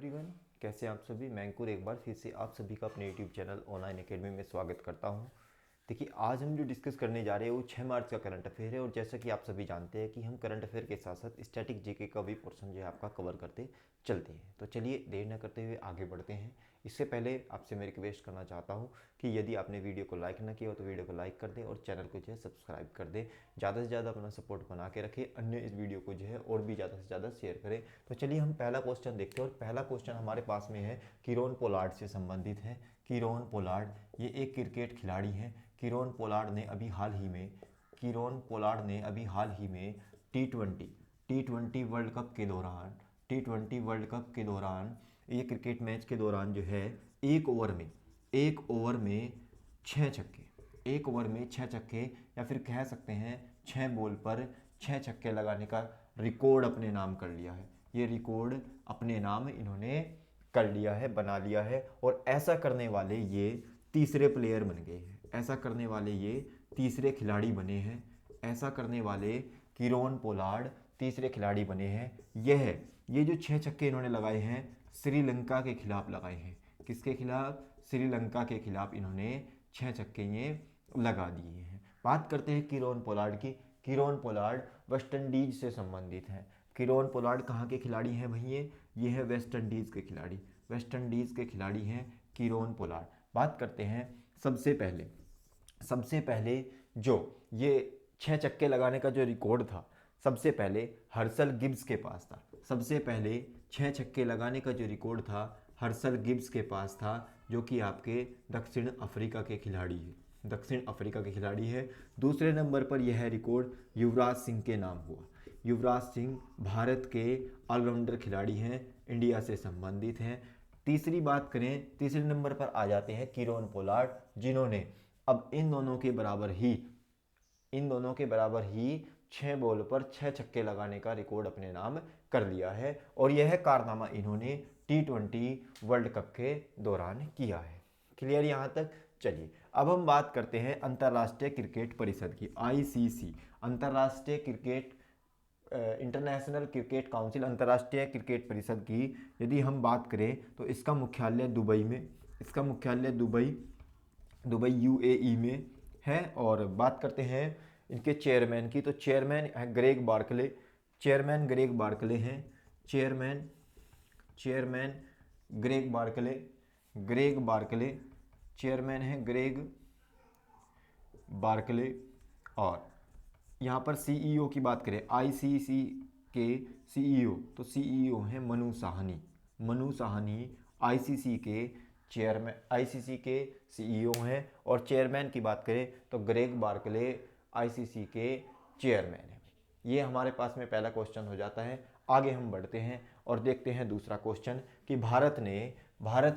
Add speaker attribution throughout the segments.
Speaker 1: Everyone, कैसे आप सभी। मैं अंकुर एक बार फिर से आप सभी का अपने यूट्यूब चैनल ऑनलाइन एकेडमी में स्वागत करता हूं। देखिए, आज हम जो डिस्कस करने जा रहे हैं वो 6 मार्च का करंट अफेयर है। और जैसा कि आप सभी जानते हैं कि हम करंट अफेयर के साथ साथ स्टैटिक जीके का भी पोर्शन जो है आपका कवर करते चलते हैं। तो चलिए देर न करते हुए आगे बढ़ते हैं। इससे पहले आपसे मैं रिक्वेस्ट करना चाहता हूं कि यदि आपने वीडियो को लाइक ना किया हो तो वीडियो को लाइक कर दें और चैनल को जो है सब्सक्राइब कर दें। ज़्यादा से ज़्यादा अपना सपोर्ट बना के रखें, अन्य इस वीडियो को जो है और भी ज़्यादा से ज़्यादा शेयर करें। तो चलिए हम पहला क्वेश्चन देखते हैं। और पहला क्वेश्चन हमारे पास में है, कीरोन पोलार्ड से संबंधित है। कीरोन पोलार्ड ये एक क्रिकेट खिलाड़ी हैं। कीरोन पोलार्ड ने अभी हाल ही में टी ट्वेंटी वर्ल्ड कप के दौरान ये क्रिकेट मैच के दौरान जो है एक ओवर में 6 छक्के या फिर कह सकते हैं 6 बॉल पर 6 छक्के लगाने का रिकॉर्ड अपने नाम कर लिया है। ये रिकॉर्ड अपने नाम इन्होंने कर लिया है, बना लिया है। और ऐसा करने वाले ये तीसरे प्लेयर बन गए हैं। ऐसा करने वाले ये तीसरे खिलाड़ी बने हैं। ऐसा करने वाले कीरोन पोलार्ड तीसरे खिलाड़ी बने हैं। ये जो 6 छक्के इन्होंने लगाए हैं श्रीलंका के खिलाफ लगाए हैं। किसके खिलाफ? श्रीलंका के खिलाफ इन्होंने 6 छक्के ये लगा दिए हैं। बात करते हैं कीरोन पोलार्ड की। कीरोन पोलार्ड वेस्ट इंडीज से संबंधित हैं। कीरोन पोलार्ड कहाँ के खिलाड़ी हैं भाई? ये है वेस्ट इंडीज़ के खिलाड़ी। वेस्ट इंडीज़ के खिलाड़ी हैं कीरोन पोलार्ड। बात करते हैं सबसे पहले जो ये 6 छक्के लगाने का जो रिकॉर्ड था, सबसे पहले हर्सल गिब्स के पास था। सबसे पहले 6 छक्के लगाने का जो रिकॉर्ड था हर्सल गिब्स के पास था, जो कि आपके दक्षिण अफ्रीका के खिलाड़ी है। दूसरे नंबर पर यह रिकॉर्ड युवराज सिंह के नाम हुआ। युवराज सिंह भारत के ऑलराउंडर खिलाड़ी हैं, इंडिया से संबंधित हैं। तीसरी बात करें, तीसरे नंबर पर आ जाते हैं कीरोन पोलार्ड, जिन्होंने अब इन दोनों के बराबर ही 6 बॉल पर 6 छक्के लगाने का रिकॉर्ड अपने नाम कर लिया है। और यह कारनामा इन्होंने टी20 वर्ल्ड कप के दौरान किया है। क्लियर यहाँ तक? चलिए अब हम बात करते हैं अंतर्राष्ट्रीय क्रिकेट परिषद की, आईसीसी, अंतर्राष्ट्रीय क्रिकेट इंटरनेशनल क्रिकेट काउंसिल, अंतर्राष्ट्रीय क्रिकेट परिषद की यदि हम बात करें तो इसका मुख्यालय दुबई यूएई में है। और बात करते हैं इनके चेयरमैन की, तो चेयरमैन है ग्रेग बार्कले हैं। चेयरमैन ग्रेग बार्कले चेयरमैन हैं ग्रेग बार्कले। और यहाँ पर सीईओ की बात करें, आईसीसी के सीईओ, तो सीईओ हैं मनु साहनी आईसीसी के सीईओ हैं। और चेयरमैन की बात करें तो ग्रेग बार्कले आईसीसी के चेयरमैन हैं। ये हमारे पास में पहला क्वेश्चन हो जाता है। आगे हम बढ़ते हैं और देखते हैं दूसरा क्वेश्चन कि भारत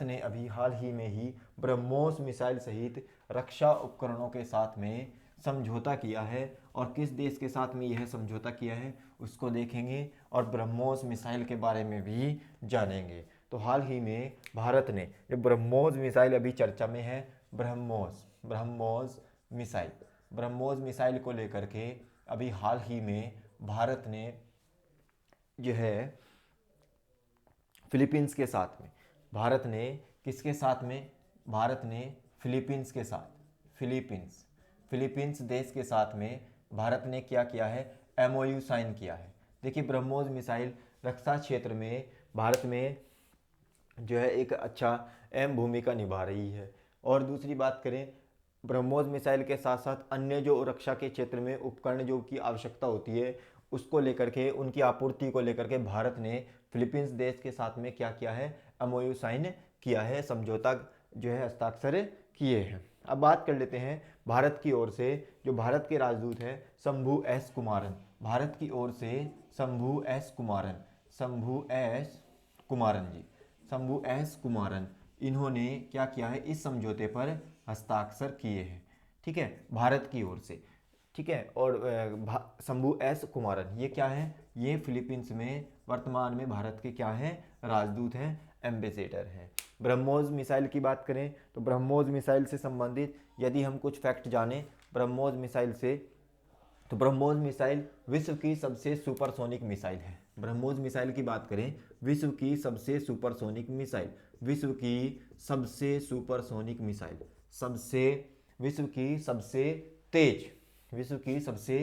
Speaker 1: ने अभी हाल ही में ही ब्रह्मोस मिसाइल सहित रक्षा उपकरणों के साथ में समझौता किया है। और किस देश के साथ में यह समझौता किया है उसको देखेंगे और ब्रह्मोस मिसाइल के बारे में भी जानेंगे। तो हाल ही में भारत ने जो ब्रह्मोस मिसाइल अभी चर्चा में है, ब्रह्मोस मिसाइल को लेकर के अभी हाल ही में भारत ने जो है फिलीपींस के साथ में, भारत ने किसके साथ में? भारत ने फिलीपींस के साथ, फिलीपींस देश के साथ में भारत ने क्या किया है? एमओयू साइन किया है। देखिए, ब्रह्मोस मिसाइल रक्षा क्षेत्र में भारत में जो है एक अच्छा अहम भूमिका निभा रही है। और दूसरी बात करें, ब्रह्मोस मिसाइल के साथ साथ अन्य जो रक्षा के क्षेत्र में उपकरण जो की आवश्यकता होती है उसको लेकर के, उनकी आपूर्ति को लेकर के भारत ने फिलीपींस देश के साथ में क्या किया है? एमओयू साइन किया है, समझौता जो है हस्ताक्षर किए हैं। अब बात कर लेते हैं भारत की ओर से, जो भारत के राजदूत हैं शंभू एस कुमारन, भारत की ओर से शंभू एस कुमारन, इन्होंने क्या किया है? इस समझौते पर हस्ताक्षर किए हैं। ठीक है, भारत की ओर से। ठीक है, और शंभू एस कुमारन ये क्या है? ये फिलीपींस में वर्तमान में भारत के क्या हैं? राजदूत हैं, एम्बेसडर हैं। ब्रह्मोस मिसाइल की बात करें तो ब्रह्मोस मिसाइल से संबंधित यदि हम कुछ फैक्ट जानें ब्रह्मोस मिसाइल से, तो ब्रह्मोस मिसाइल विश्व की सबसे सुपरसोनिक मिसाइल है। ब्रह्मोस मिसाइल की बात करें, विश्व की सबसे सुपरसोनिक मिसाइल, विश्व की सबसे सुपरसोनिक मिसाइल, सबसे विश्व की सबसे तेज, विश्व की सबसे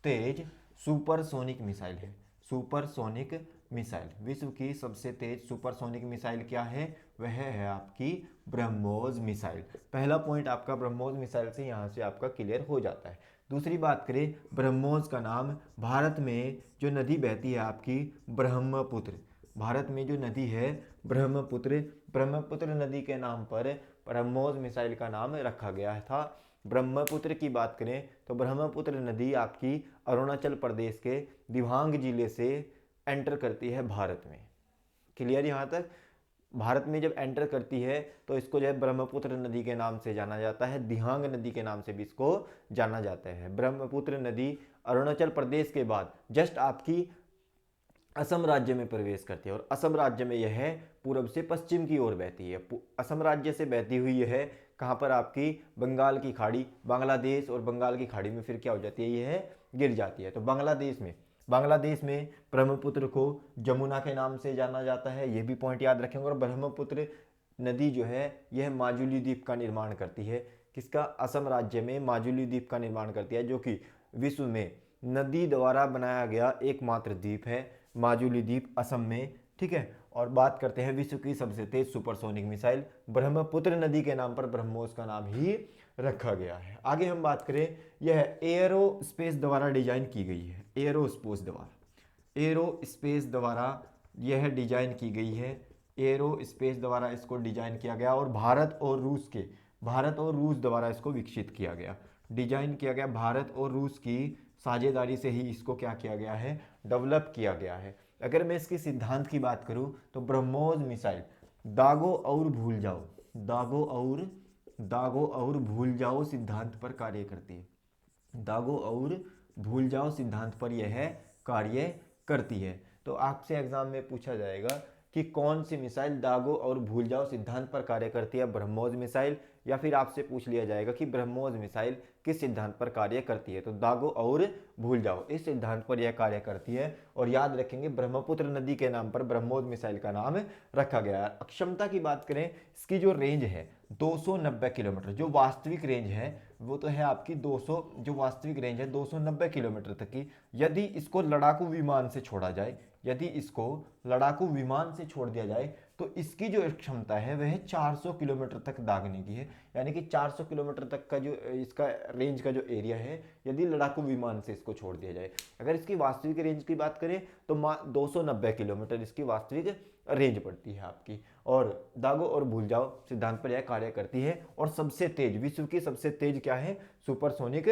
Speaker 1: तेज सुपरसोनिक मिसाइल है। सुपरसोनिक मिसाइल, विश्व की सबसे तेज सुपरसोनिक मिसाइल क्या है? वह है आपकी ब्रह्मोस मिसाइल। पहला पॉइंट आपका ब्रह्मोस मिसाइल से यहाँ से आपका क्लियर हो जाता है। दूसरी बात करें, ब्रह्मोस का नाम, भारत में जो नदी बहती है आपकी ब्रह्मपुत्र, भारत में जो नदी है ब्रह्मपुत्र, ब्रह्मपुत्र नदी के नाम पर ब्रह्मोस मिसाइल का नाम रखा गया था। ब्रह्मपुत्र की बात करें तो ब्रह्मपुत्र नदी आपकी अरुणाचल प्रदेश के दिबांग जिले से एंटर करती है भारत में। क्लियर यहाँ तक? भारत में जब एंटर करती है तो इसको जो है ब्रह्मपुत्र नदी के नाम से जाना जाता है, दिबांग नदी के नाम से भी इसको जाना जाता है। ब्रह्मपुत्र नदी अरुणाचल प्रदेश के बाद जस्ट आपकी असम राज्य में प्रवेश करती है और असम राज्य में यह पूर्व से पश्चिम की ओर बहती है। असम राज्य से बहती हुई यह कहाँ पर आपकी बंगाल की खाड़ी, बांग्लादेश और बंगाल की खाड़ी में फिर क्या हो जाती है? यह गिर जाती है। तो बांग्लादेश में ब्रह्मपुत्र को जमुना के नाम से जाना जाता है, यह भी पॉइंट याद रखेंगे। और ब्रह्मपुत्र नदी जो है यह माजुली द्वीप का निर्माण करती है। किसका? असम राज्य में माजुली द्वीप का निर्माण करती है, जो कि विश्व में नदी द्वारा बनाया गया एकमात्र द्वीप है, माजुली द्वीप असम में। ठीक है, और बात करते हैं विश्व की सबसे तेज सुपरसोनिक मिसाइल, ब्रह्मपुत्र नदी के नाम पर ब्रह्मोस का नाम ही रखा गया है। आगे हम बात करें, यह एयरोस्पेस द्वारा डिजाइन की गई है, एयरोस्पेस द्वारा यह डिजाइन की गई है, एयरोस्पेस द्वारा इसको डिजाइन किया गया और भारत और रूस द्वारा इसको विकसित किया गया, डिजाइन किया गया। भारत और रूस की साझेदारी से ही इसको क्या किया गया है? डेवलप किया गया है। अगर मैं इसके सिद्धांत की बात करूं तो ब्रह्मोस मिसाइल दागो और भूल जाओ सिद्धांत पर कार्य करती है, दागो और भूल जाओ सिद्धांत पर यह कार्य करती है। तो आपसे एग्जाम में पूछा जाएगा कि कौन सी मिसाइल दागो और भूल जाओ सिद्धांत पर कार्य करती है? ब्रह्मोस मिसाइल। या फिर आपसे पूछ लिया जाएगा कि ब्रह्मोस मिसाइल किस सिद्धांत पर कार्य करती है? तो दागो और भूल जाओ इस सिद्धांत पर यह कार्य करती है। और याद रखेंगे ब्रह्मपुत्र नदी के नाम पर ब्रह्मोस मिसाइल का नाम रखा गया है। क्षमता की बात करें, इसकी जो रेंज है 290 किलोमीटर, जो वास्तविक रेंज है वो तो है आपकी 200, जो वास्तविक रेंज है 290 किलोमीटर तक की। यदि इसको लड़ाकू विमान से छोड़ा जाए, यदि इसको लड़ाकू विमान से छोड़ दिया जाए तो इसकी जो क्षमता है वह 400 किलोमीटर तक दागने की है। यानी कि 400 किलोमीटर तक का जो इसका रेंज का जो एरिया है, यदि लड़ाकू विमान से इसको छोड़ दिया जाए। अगर इसकी वास्तविक रेंज की बात करें तो 290 किलोमीटर इसकी वास्तविक रेंज पड़ती है आपकी। और दागो और भूल जाओ सिद्धांत पर यह कार्य करती है। और सबसे तेज, विश्व की सबसे तेज क्या है? सुपरसोनिक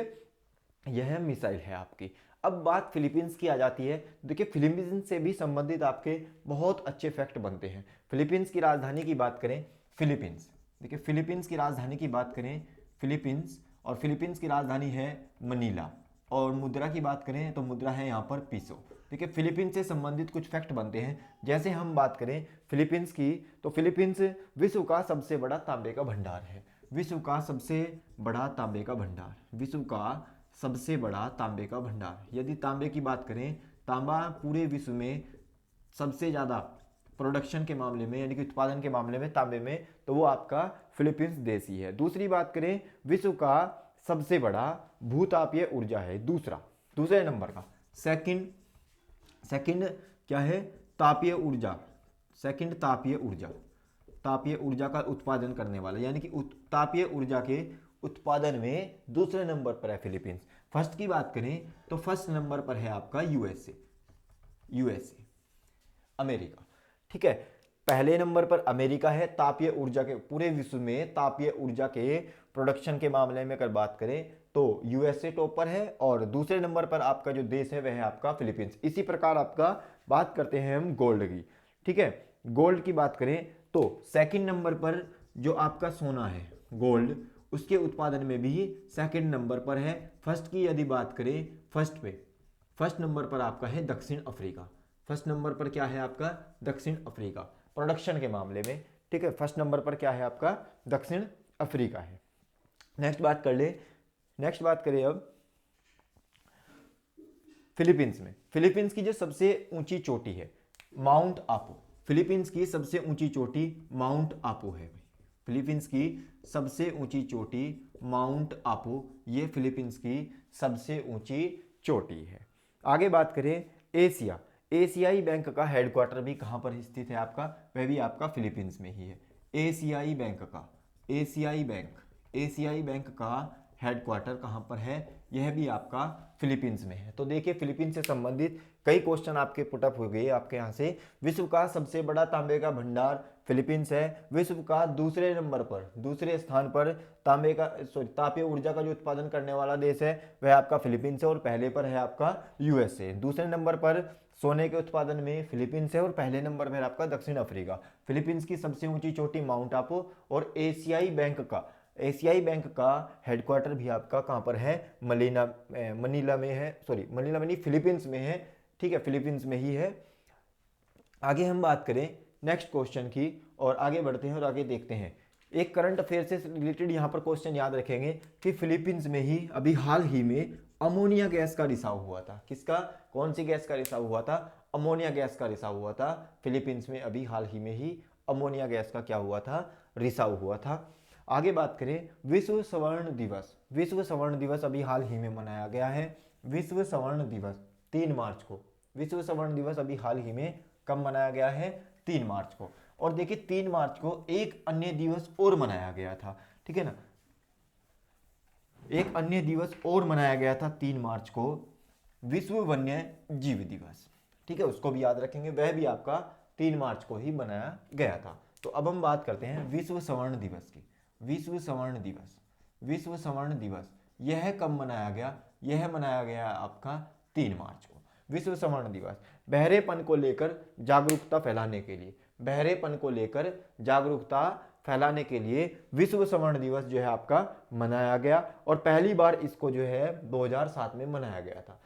Speaker 1: यह मिसाइल है आपकी। अब बात फिलीपींस की आ जाती है। देखिए फिलीपींस से भी संबंधित आपके बहुत अच्छे फैक्ट बनते हैं। फिलीपींस की राजधानी की बात करें, फिलीपींस, देखिए फिलीपींस की राजधानी की बात करें फिलीपींस, और फिलीपींस की राजधानी है मनीला। और मुद्रा की बात करें तो मुद्रा है यहाँ पर पीसो। देखिए फिलीपींस से संबंधित कुछ फैक्ट बनते हैं। जैसे हम बात करें फिलीपींस की, तो फिलीपींस विश्व का सबसे बड़ा तांबे का भंडार है, विश्व का सबसे बड़ा तांबे का भंडार, विश्व का सबसे बड़ा तांबे का भंडार। यदि तांबे की बात करें, तांबा पूरे विश्व में सबसे ज़्यादा प्रोडक्शन के मामले में, यानी कि उत्पादन के मामले में तांबे में, तो वो आपका फिलीपींस देश ही है। दूसरी बात करें, विश्व का सबसे बड़ा भूतापीय ऊर्जा है, दूसरे नंबर का, सेकंड क्या है? तापीय ऊर्जा, सेकंड तापीय ऊर्जा का उत्पादन करने वाला, यानी कि तापीय ऊर्जा के उत्पादन में दूसरे नंबर पर है फिलीपींस। फर्स्ट की बात करें तो फर्स्ट नंबर पर है आपका यूएसए, अमेरिका। ठीक है, पहले नंबर पर अमेरिका है तापीय ऊर्जा के, पूरे विश्व में तापीय ऊर्जा के प्रोडक्शन के मामले में अगर बात करें तो यूएसए टॉप पर है, और दूसरे नंबर पर आपका जो देश है वह है आपका फिलीपींस। इसी प्रकार आपका बात करते हैं हम गोल्ड की। ठीक है, गोल्ड की बात करें तो सेकंड नंबर पर जो आपका सोना है गोल्ड, उसके उत्पादन में भी सेकंड नंबर पर है। फर्स्ट की यदि बात करें, फर्स्ट नंबर पर आपका है दक्षिण अफ्रीका। फर्स्ट नंबर पर क्या है आपका? दक्षिण अफ्रीका प्रोडक्शन के मामले में। ठीक है, फर्स्ट नंबर पर क्या है आपका? दक्षिण अफ्रीका है। नेक्स्ट बात करें अब फिलीपींस में, फिलीपींस की जो सबसे ऊंची चोटी है माउंट आपू, फिलीपींस की सबसे ऊंची चोटी माउंट आपू है। फिलीपींस की सबसे ऊंची चोटी माउंट आपू, ये फिलीपींस की सबसे ऊंची चोटी है। आगे बात करें एशिया, एशियाई बैंक का हेडक्वार्टर भी कहाँ पर स्थित है आपका, वह भी आपका फिलीपींस में ही है। एशियाई बैंक का, एशियाई बैंक का हेडक्वार्टर कहाँ पर है, यह भी आपका फिलीपींस में है। तो देखिए फिलीपींस से संबंधित कई क्वेश्चन आपके पुटअप हो गए आपके यहाँ से। विश्व का सबसे बड़ा तांबे का भंडार फिलीपींस है। विश्व का दूसरे नंबर पर, दूसरे स्थान पर तापीय ऊर्जा का जो उत्पादन करने वाला देश है वह आपका फिलीपींस है, और पहले पर है आपका यूएसए। दूसरे नंबर पर सोने के उत्पादन में फिलीपींस है, और पहले नंबर पर आपका दक्षिण अफ्रीका। फिलीपींस की सबसे ऊंची चोटी माउंट आपू, और एशियाई बैंक का हेडक्वार्टर भी आपका कहाँ पर है, मनीला में है, मनीला में नहीं, फिलीपींस में है। ठीक है, फिलीपींस में ही है। आगे हम बात करें नेक्स्ट क्वेश्चन की, और आगे बढ़ते हैं और आगे देखते हैं। एक करंट अफेयर से रिलेटेड यहाँ पर क्वेश्चन याद रखेंगे कि फिलीपींस में ही अभी हाल ही में अमोनिया गैस का रिसाव हुआ था। किसका, कौन सी गैस का रिसाव हुआ था, अमोनिया गैस का रिसाव हुआ था। फिलीपींस में अभी हाल ही में ही अमोनिया गैस का क्या हुआ था, रिसाव हुआ था। आगे बात करें विश्व स्वर्ण दिवस, विश्व स्वर्ण दिवस अभी हाल ही में मनाया गया है। विश्व स्वर्ण दिवस 3 मार्च को, विश्व स्वर्ण दिवस अभी हाल ही में कब मनाया गया है, 3 मार्च को। और देखिए 3 मार्च को एक अन्य दिवस और मनाया गया था, ठीक है ना, एक अन्य दिवस और मनाया गया था 3 मार्च को, विश्व वन्य जीव दिवस। ठीक है, उसको भी याद रखेंगे, वह भी आपका 3 मार्च को ही मनाया गया था। तो अब हम बात करते हैं विश्व स्वर्ण दिवस की। विश्व स्वर्ण दिवस, विश्व स्वर्ण दिवस यह कब मनाया गया, यह मनाया गया आपका 3 मार्च को। विश्व स्वर्ण दिवस बहरेपन को लेकर जागरूकता फैलाने के लिए, बहरेपन को लेकर जागरूकता फैलाने के लिए विश्व स्वर्ण दिवस जो है आपका मनाया गया, और पहली बार इसको जो है 2007 में मनाया गया था।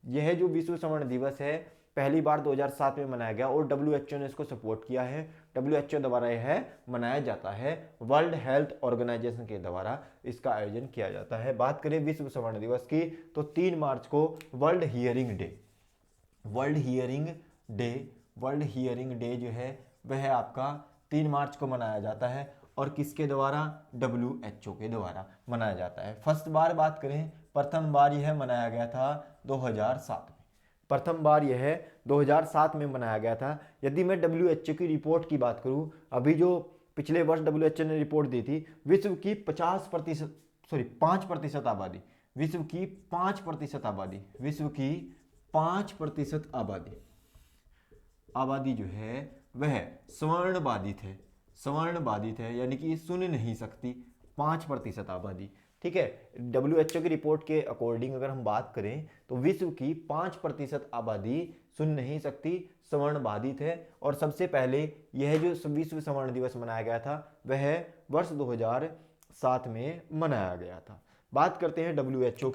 Speaker 1: यह जो विश्व स्वर्ण दिवस है पहली बार 2007 में मनाया गया, और WHO ने इसको सपोर्ट किया है। WHO द्वारा यह मनाया जाता है, वर्ल्ड हेल्थ ऑर्गेनाइजेशन के द्वारा इसका आयोजन किया जाता है। बात करें विश्व स्वर्ण दिवस की तो 3 मार्च को world hearing day, world hearing day जो है वह आपका 3 मार्च को मनाया जाता है, और किसके द्वारा, WHO के द्वारा मनाया जाता है। फर्स्ट बार बात करें, प्रथम बार यह मनाया गया था 2007 में, प्रथम बार यह 2007 में मनाया गया था। यदि मैं WHO की रिपोर्ट की बात करूं, अभी जो पिछले वर्ष WHO ने रिपोर्ट दी थी, विश्व की 5% आबादी, विश्व की 5% आबादी, विश्व की 5% आबादी जो है वह स्वर्ण बाधित है, यानी कि सुन नहीं सकती, 5% आबादी। ठीक है, WHO की रिपोर्ट के अकॉर्डिंग अगर हम बात करें तो विश्व की 5% आबादी सुन नहीं सकती, स्वर्ण बाधित है। और सबसे पहले यह जो विश्व स्वर्ण दिवस मनाया गया था वह वर्ष 2007 में मनाया गया था। बात करते हैं WHO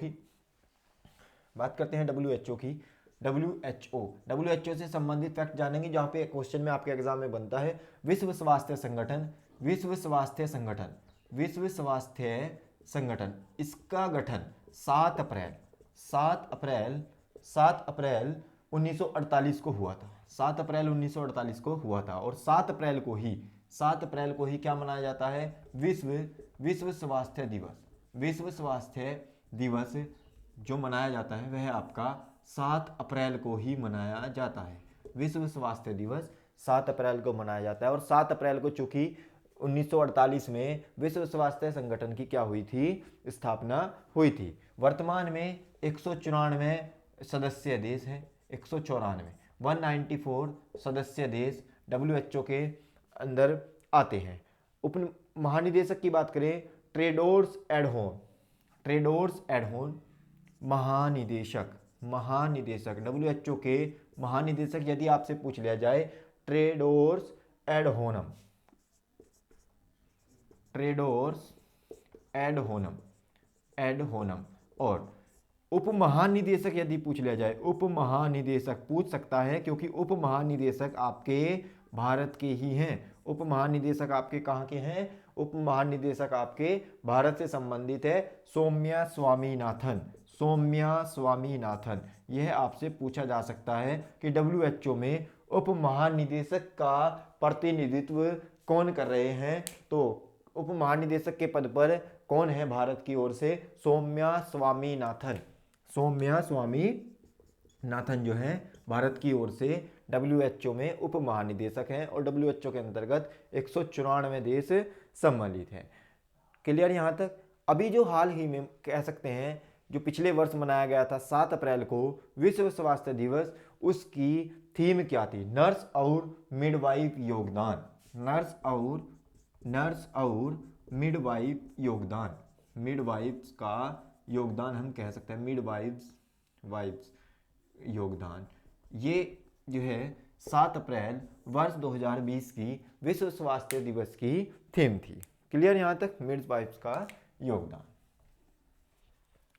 Speaker 1: की, WHO से संबंधित फैक्ट जानेंगे, जहां पे क्वेश्चन में आपके एग्जाम में बनता है। विश्व स्वास्थ्य संगठन इसका गठन 7 अप्रैल 1948 को हुआ था, 7 अप्रैल 1948 को हुआ था। और 7 अप्रैल को ही क्या मनाया जाता है, विश्व स्वास्थ्य दिवस जो मनाया जाता है वह आपका 7 अप्रैल को ही मनाया जाता है। विश्व स्वास्थ्य दिवस 7 अप्रैल को मनाया जाता है, और 7 अप्रैल को चूंकि 1948 में विश्व स्वास्थ्य संगठन की क्या हुई थी, स्थापना हुई थी। वर्तमान में 194 सदस्य देश हैं, 194 सदस्य देश WHO के अंदर आते हैं। उप महानिदेशक की बात करें, टेड्रोस एडहोन महानिदेशक WHO के महानिदेशक यदि आपसे पूछ लिया जाए, टेड्रोस एडहोनम। और उप महानिदेशक यदि पूछ लिया जाए, उप महानिदेशक पूछ सकता है, क्योंकि उप महानिदेशक आपके भारत के ही हैं। उप महानिदेशक आपके कहाँ के हैं, उप महानिदेशक आपके भारत से संबंधित है, सौम्या स्वामीनाथन सौम्या स्वामीनाथन। यह आपसे पूछा जा सकता है कि WHO में उप महानिदेशक का प्रतिनिधित्व कौन कर रहे हैं। तो उप महानिदेशक के पद पर कौन है भारत की ओर से? सौम्या स्वामीनाथन। सौम्या स्वामीनाथन जो है भारत की ओर से WHO में उप महानिदेशक हैं और WHO के अंतर्गत 194 देश सम्मिलित हैं। क्लियर यहाँ तक? अभी जो हाल ही में कह सकते हैं जो पिछले वर्ष मनाया गया था 7 अप्रैल को विश्व स्वास्थ्य दिवस, उसकी थीम क्या थी? नर्स और मिडवाइफ योगदान। नर्स और मिडवाइफ योगदान। मिडवाइफ्स का योगदान हम कह सकते हैं, मिडवाइफ्स योगदान। ये जो है 7 अप्रैल वर्ष 2020 की विश्व स्वास्थ्य दिवस की थीम थी। क्लियर यहाँ तक? मिडवाइफ्स का योगदान।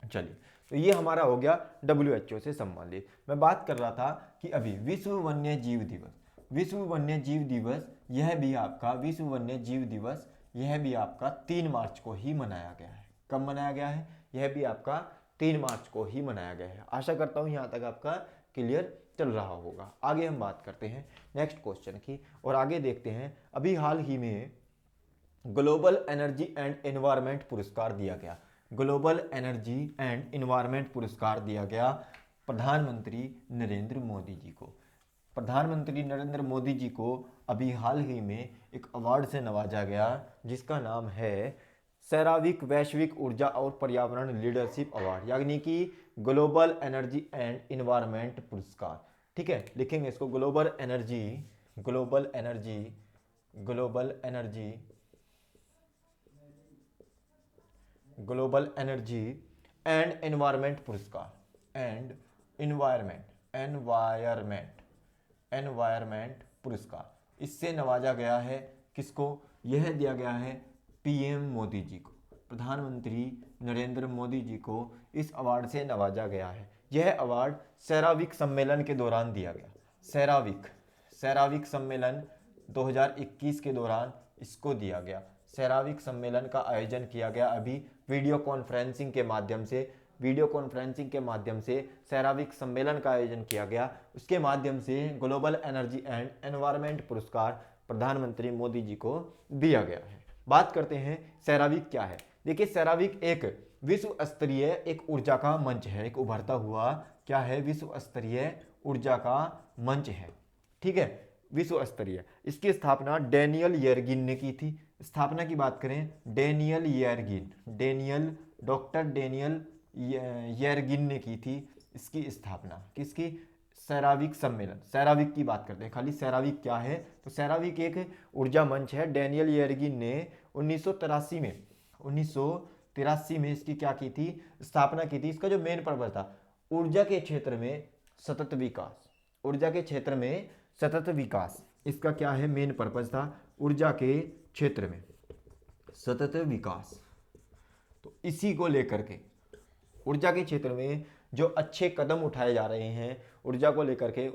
Speaker 1: चलिए, तो ये हमारा हो गया WHO से संबंधित। मैं बात कर रहा था कि अभी विश्व वन्य जीव दिवस, विश्व वन्य जीव दिवस, यह भी आपका विश्व वन्य जीव दिवस, यह भी आपका 3 मार्च को ही मनाया गया है। कब मनाया गया है? यह भी आपका 3 मार्च को ही मनाया गया है। आशा करता हूँ यहाँ तक आपका क्लियर चल रहा होगा। आगे हम बात करते हैं नेक्स्ट क्वेश्चन की और आगे देखते हैं। अभी हाल ही में ग्लोबल एनर्जी एंड एनवायरनमेंट पुरस्कार दिया गया। ग्लोबल एनर्जी एंड एनवायरनमेंट पुरस्कार दिया गया प्रधानमंत्री नरेंद्र मोदी जी को। प्रधानमंत्री नरेंद्र मोदी जी को अभी हाल ही में एक अवार्ड से नवाजा गया जिसका नाम है सेरावीक वैश्विक ऊर्जा और पर्यावरण लीडरशिप अवार्ड, यानी कि ग्लोबल एनर्जी एंड एनवायरनमेंट पुरस्कार। ठीक है, लिखेंगे इसको ग्लोबल एनर्जी एंड एनवायरनमेंट पुरस्कार। एनवायरनमेंट पुरस्कार, इससे नवाजा गया है किसको? यह दिया गया है PM मोदी जी को। प्रधानमंत्री नरेंद्र मोदी जी को इस अवार्ड से नवाजा गया है। यह अवार्ड सेरावीक सम्मेलन के दौरान दिया गया। सेरावीक सम्मेलन 2021 के दौरान इसको दिया गया। सेरावीक सम्मेलन का आयोजन किया गया अभी वीडियो कॉन्फ्रेंसिंग के माध्यम से सेरावीक सम्मेलन का आयोजन किया गया। उसके माध्यम से ग्लोबल एनर्जी एंड एनवायरनमेंट पुरस्कार प्रधानमंत्री मोदी जी को दिया गया है। बात करते हैं सेरावीक क्या है। देखिए, सेरावीक एक विश्व स्तरीय एक ऊर्जा का मंच है, एक उभरता हुआ क्या है? विश्व स्तरीय ऊर्जा का मंच है। ठीक है, विश्व स्तरीय। इसकी स्थापना डेनियल येरगिन ने की थी। स्थापना की बात करें, डॉक्टर डेनियल येरगिन ने की थी इसकी स्थापना। किसकी? सेरावीक सम्मेलन। सेरावीक की बात करते हैं खाली। सेरावीक क्या है? तो सेरावीक एक ऊर्जा मंच है। डेनियल येरगिन ने 1983 में इसकी क्या की थी? स्थापना की थी। इसका जो मेन पर्पस था, ऊर्जा के क्षेत्र में सतत विकास। इसका क्या है? मेन पर्पस था ऊर्जा के क्षेत्र में सतत विकास। तो इसी को लेकर के ऊर्जा के क्षेत्र में जो अच्छे कदम उठाए जा रहे हैं, ऊर्जा को लेकर के,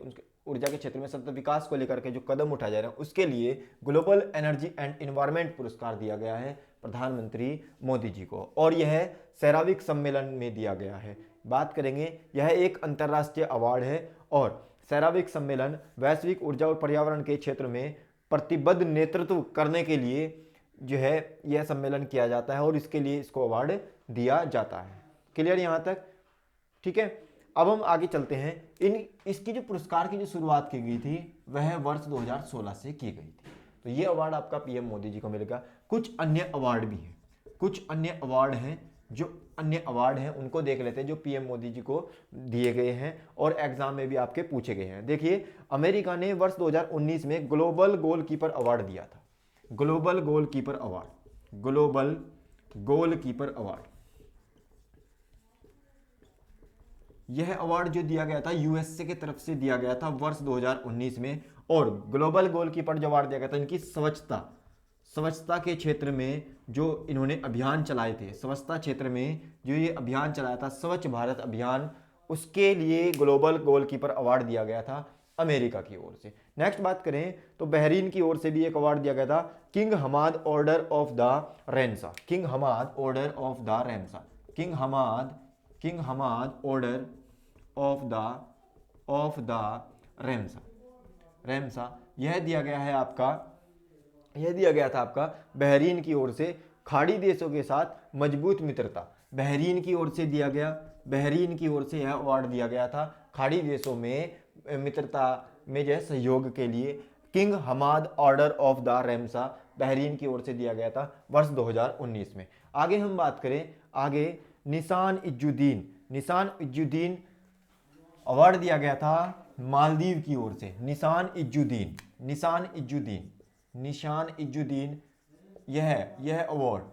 Speaker 1: ऊर्जा के क्षेत्र में सतत विकास को लेकर के जो कदम उठाए जा रहे हैं, उसके लिए ग्लोबल एनर्जी एंड एनवायरनमेंट पुरस्कार दिया गया है प्रधानमंत्री मोदी जी को, और यह सेरावीक सम्मेलन में दिया गया है। बात करेंगे, यह एक अंतर्राष्ट्रीय अवार्ड है और सेरावीक सम्मेलन वैश्विक ऊर्जा और पर्यावरण के क्षेत्र में प्रतिबद्ध नेतृत्व करने के लिए जो है यह सम्मेलन किया जाता है और इसके लिए इसको अवार्ड दिया जाता है। क्लियर यहाँ तक? ठीक है, अब हम आगे चलते हैं। इसकी जो पुरस्कार की जो शुरुआत की गई थी वह वर्ष 2016 से की गई थी। तो ये अवार्ड आपका PM मोदी जी को मिलेगा। कुछ अन्य अवार्ड भी हैं, जो अन्य अवार्ड हैं उनको देख लेते हैं जो PM मोदी जी को दिए गए हैं और एग्जाम में भी आपके पूछे गए हैं। देखिए, अमेरिका ने वर्ष 2019 में ग्लोबल गोलकीपर अवार्ड दिया था। ग्लोबल गोलकीपर अवार्ड, यह अवार्ड जो दिया गया था USA की तरफ से दिया गया था वर्ष 2019 में। और ग्लोबल गोलकीपर जो अवार्ड दिया गया था इनकी स्वच्छता के क्षेत्र में जो इन्होंने अभियान चलाए थे, स्वच्छता क्षेत्र में जो ये अभियान चलाया था, स्वच्छ भारत अभियान, उसके लिए ग्लोबल गोलकीपर अवार्ड दिया गया था अमेरिका की ओर से। नेक्स्ट बात करें तो बहरीन की ओर से भी एक अवार्ड दिया गया था, King Hamad Order of the Renaissance. King Hamad Order of the Renaissance. Renaissance यह दिया गया है आपका, यह दिया गया था आपका बहरीन की ओर से खाड़ी देशों के साथ मजबूत मित्रता। बहरीन की ओर से दिया गया, बहरीन की ओर से यह अवार्ड दिया गया था खाड़ी देशों में मित्रता में जो है सहयोग के लिए। King Hamad Order of the Renaissance Bahrain की ओर से दिया गया था वर्ष 2019 में। आगे हम बात करें, आगे निशान इजुद्दीन, निशान इजुद्दीन अवार्ड दिया गया था मालदीव की ओर से। निशान इजुद्दीन, निशान इजुद्दीन, निशान इजुद्दीन, यह अवार्ड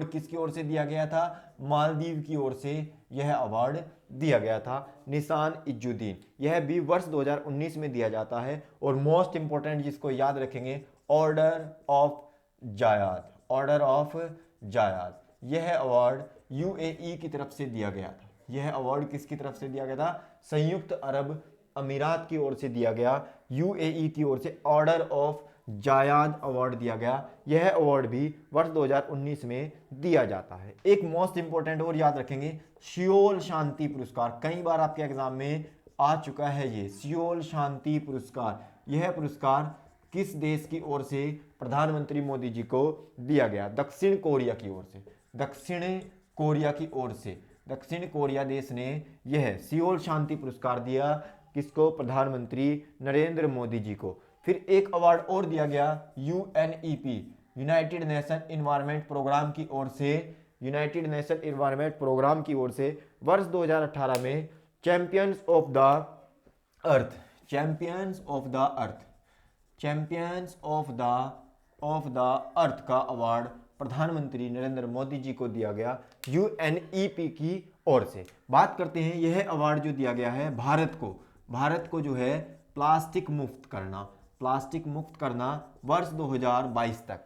Speaker 1: किसकी ओर से दिया गया था? मालदीव की ओर से यह अवार्ड दिया गया था निशान इजुद्दीन। यह भी वर्ष 2019 में दिया जाता है। और मोस्ट इंपोर्टेंट जिसको याद रखेंगे, order of Zayed, order of Zayed, यह अवार्ड यूएई की तरफ से दिया गया था। यह अवार्ड किसकी तरफ से दिया गया था? संयुक्त अरब अमीरात की ओर से दिया गया, यूएई की ओर से ऑर्डर ऑफ जायद अवार्ड दिया गया। यह अवार्ड भी वर्ष 2019 में दिया जाता है। एक मोस्ट इंपोर्टेंट और याद रखेंगे, सियोल शांति पुरस्कार, कई बार आपके एग्जाम में आ चुका है ये सियोल शांति पुरस्कार। यह पुरस्कार किस देश की ओर से प्रधानमंत्री मोदी जी को दिया गया? दक्षिण कोरिया की ओर से, दक्षिण कोरिया की ओर से, दक्षिण कोरिया देश ने यह सियोल शांति पुरस्कार दिया किसको? प्रधानमंत्री नरेंद्र मोदी जी को। फिर एक अवार्ड और दिया गया UNEP, United Nation Environment Programme की ओर से, यूनाइटेड नेशन इन्वायरमेंट प्रोग्राम की ओर से वर्ष 2018 में champions of the earth, champions of the earth, champions of the अर्थ का अवार्ड प्रधानमंत्री नरेंद्र मोदी जी को दिया गया यूएनईपी की ओर से। बात करते हैं, यह अवार्ड जो दिया गया है भारत को जो है प्लास्टिक मुक्त करना, प्लास्टिक मुक्त करना वर्ष 2022 तक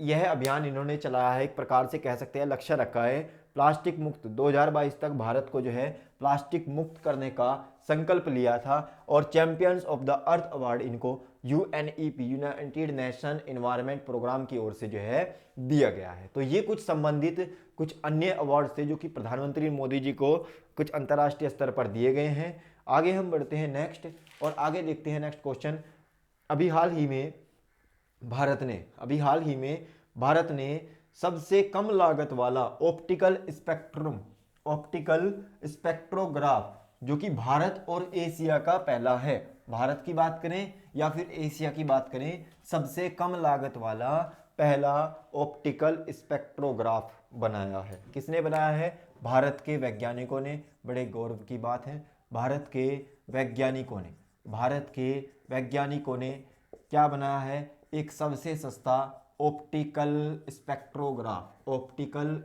Speaker 1: यह अभियान इन्होंने चलाया है। एक प्रकार से कह सकते हैं लक्ष्य रखा है प्लास्टिक मुक्त 2022 तक भारत को जो है प्लास्टिक मुक्त करने का संकल्प लिया था। और Champions of the Earth award इनको UNEP, United Nation Environment Programme की ओर से जो है दिया गया है। तो ये कुछ संबंधित कुछ अन्य अवार्ड थे जो कि प्रधानमंत्री मोदी जी को कुछ अंतर्राष्ट्रीय स्तर पर दिए गए हैं। आगे हम बढ़ते हैं नेक्स्ट, और आगे देखते हैं नेक्स्ट क्वेश्चन। अभी हाल ही में भारत ने सबसे कम लागत वाला ऑप्टिकल स्पेक्ट्रोग्राफ जो कि भारत और एशिया का पहला है, भारत की बात करें या फिर एशिया की बात करें, सबसे कम लागत वाला पहला ऑप्टिकल स्पेक्ट्रोग्राफ बनाया है। किसने बनाया है? भारत के वैज्ञानिकों ने। बड़े गौरव की बात है, भारत के वैज्ञानिकों ने क्या बनाया है? एक सबसे सस्ता ऑप्टिकल स्पेक्ट्रोग्राफ, ऑप्टिकल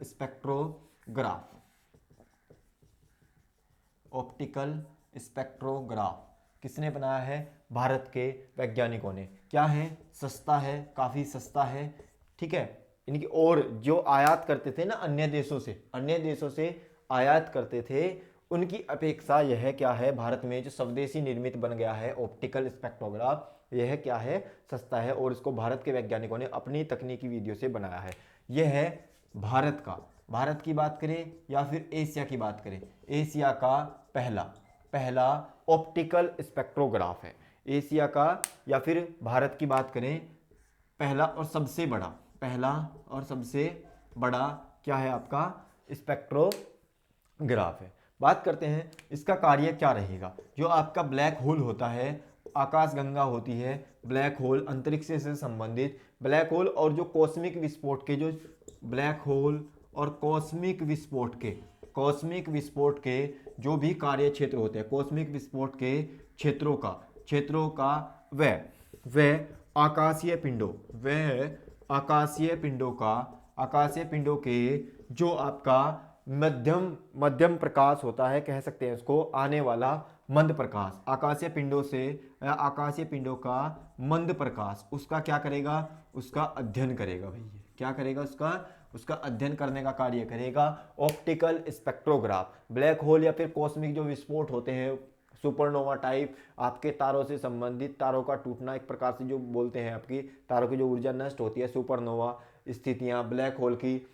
Speaker 1: स्पेक्ट्रोग्राफ किसने बनाया है? भारत के वैज्ञानिकों ने। क्या है? सस्ता है, काफ़ी सस्ता है, ठीक है। इनकी और जो आयात करते थे ना अन्य देशों से आयात करते थे, उनकी अपेक्षा यह क्या है? भारत में जो स्वदेशी निर्मित बन गया है ऑप्टिकल स्पेक्ट्रोग्राफ, यह क्या है? सस्ता है। और इसको भारत के वैज्ञानिकों ने अपनी तकनीकी विधियों से बनाया है। यह है भारत की बात करें या फिर एशिया की बात करें, एशिया का पहला ऑप्टिकल स्पेक्ट्रोग्राफ है। एशिया का या फिर भारत की बात करें, पहला और सबसे बड़ा क्या है? आपका स्पेक्ट्रोग्राफ है। बात करते हैं इसका कार्य क्या रहेगा। जो आपका ब्लैक होल होता है, आकाशगंगा होती है, ब्लैक होल अंतरिक्ष से संबंधित ब्लैक होल और जो कॉस्मिक विस्फोट के, जो ब्लैक होल और कॉस्मिक विस्फोट के जो भी कार्य क्षेत्र होते हैं, कॉस्मिक विस्फोट के क्षेत्रों का वह आकाशीय पिंडों के जो आपका मध्यम प्रकाश होता है, कह सकते हैं उसको आने वाला मंद प्रकाश, आकाशीय पिंडों का मंद प्रकाश, उसका क्या करेगा? उसका अध्ययन करेगा भैया। क्या करेगा? उसका अध्ययन करने का कार्य करेगा ऑप्टिकल स्पेक्ट्रोग्राफ। ब्लैक होल या फिर कॉस्मिक जो विस्फोट होते हैं, सुपरनोवा टाइप, आपके तारों से संबंधित, तारों का टूटना, एक प्रकार से जो बोलते हैं आपकी तारों की जो ऊर्जा नष्ट होती है, सुपरनोवा स्थितियां, ब्लैक होल की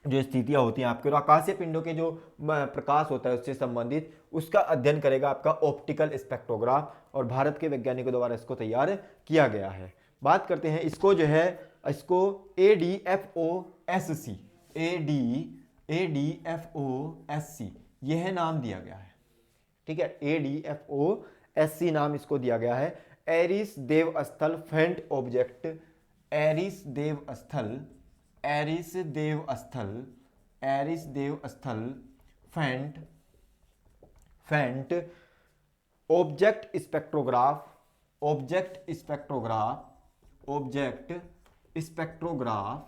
Speaker 1: जो स्थितियां होती हैं आपके, और आकाशीय पिंडों के जो प्रकाश होता है उससे संबंधित, उसका अध्ययन करेगा आपका ऑप्टिकल स्पेक्ट्रोग्राफ, और भारत के वैज्ञानिकों द्वारा इसको तैयार किया गया है। बात करते हैं इसको जो है, इसको ADFOSC, ADFOSC यह नाम दिया गया है, ठीक है, ADFOSC नाम इसको दिया गया है। एरिस देव स्थल फेंट ऑब्जेक्ट, एरिस देव स्थल, एरिस देव स्थल, एरिस देव स्थल फेंट, फेंट object spectrograph, object spectrograph, object spectrograph